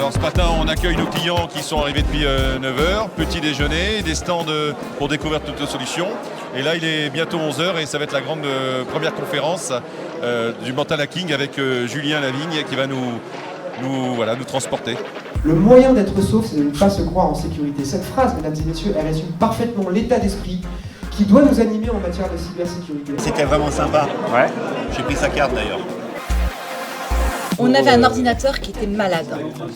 Alors ce matin, on accueille nos clients qui sont arrivés depuis 9 heures, petit déjeuner, des stands pour découvrir toutes nos solutions. Et là, il est bientôt 11 heures et ça va être la grande première conférence du Mental Hacking avec Julien Lavigne qui va nous transporter. Le moyen d'être sauf, c'est de ne pas se croire en sécurité. Cette phrase, mesdames et messieurs, elle résume parfaitement l'état d'esprit qui doit nous animer en matière de cybersécurité. C'était vraiment sympa. Ouais. J'ai pris sa carte d'ailleurs. On avait un ordinateur qui était malade,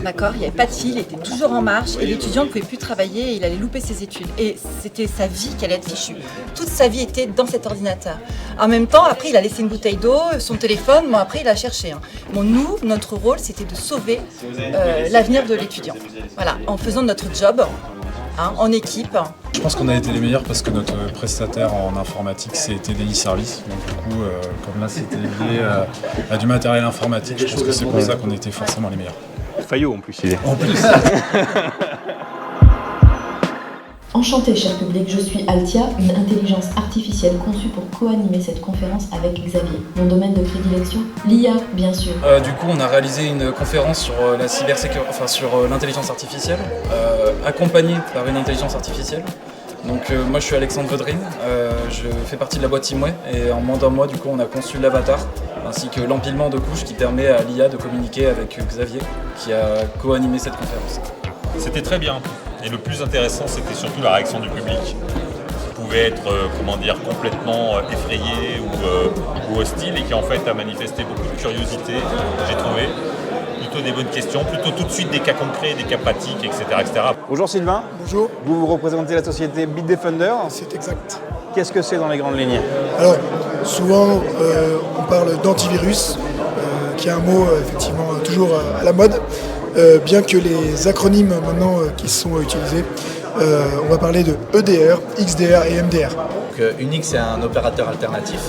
d'accord. Il n'y avait pas de fil, il était toujours en marche et l'étudiant ne pouvait plus travailler et il allait louper ses études. Et c'était sa vie qui allait être fichue. Toute sa vie était dans cet ordinateur. En même temps, après, il a laissé une bouteille d'eau, son téléphone, bon après, il a cherché. Bon, nous, notre rôle, c'était de sauver l'avenir de l'étudiant. Voilà, en faisant notre job, en équipe. Je pense qu'on a été les meilleurs parce que notre prestataire en informatique c'était Denis Service. Donc du coup, comme là c'était lié à du matériel informatique, je pense que c'est pour ça qu'on était forcément les meilleurs. Fayot en plus il est. En plus. Enchantée, cher public, je suis Altia, une intelligence artificielle conçue pour co-animer cette conférence avec Xavier. Mon domaine de prédilection, l'IA, bien sûr. Du coup, on a réalisé une conférence sur la cybersécurité, sur l'intelligence artificielle, accompagnée par une intelligence artificielle. Donc moi je suis Alexandre Vaudrine, je fais partie de la boîte Teamway et en moins d'un mois du coup on a conçu l'avatar ainsi que l'empilement de couches qui permet à l'IA de communiquer avec Xavier qui a co-animé cette conférence. C'était très bien et le plus intéressant c'était surtout la réaction du public qui pouvait être complètement effrayé ou hostile et qui en fait a manifesté beaucoup de curiosité, j'ai trouvé. Plutôt des bonnes questions, plutôt tout de suite des cas concrets, des cas pratiques, etc. Bonjour Sylvain. Bonjour. Vous représentez la société Bitdefender. C'est exact. Qu'est-ce que c'est dans les grandes lignes? Alors, souvent on parle d'antivirus, qui est un mot effectivement toujours à la mode, bien que les acronymes maintenant qui sont utilisés, on va parler de EDR, XDR et MDR. Donc, Unix c'est un opérateur alternatif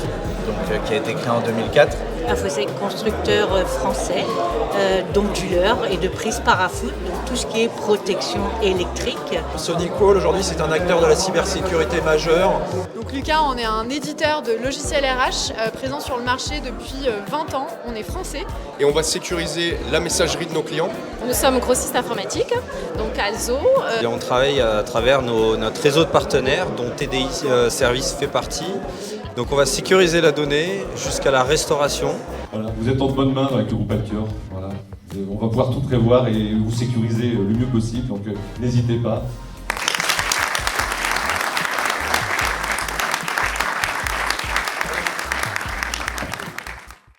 qui a été créé en 2004. Infosec, constructeur français d'onduleurs et de prises parafoot, donc tout ce qui est protection électrique. SonicWall aujourd'hui c'est un acteur de la cybersécurité majeur. Donc Lucas, on est un éditeur de logiciels RH présent sur le marché depuis 20 ans, on est français. Et on va sécuriser la messagerie de nos clients. Nous sommes grossistes informatiques, donc Alzo. Et on travaille à travers notre réseau de partenaires dont TDI Service fait partie. Donc on va sécuriser la donnée jusqu'à la restauration. Voilà, vous êtes en bonne main avec le groupe Alcure. Voilà. On va pouvoir tout prévoir et vous sécuriser le mieux possible, donc n'hésitez pas.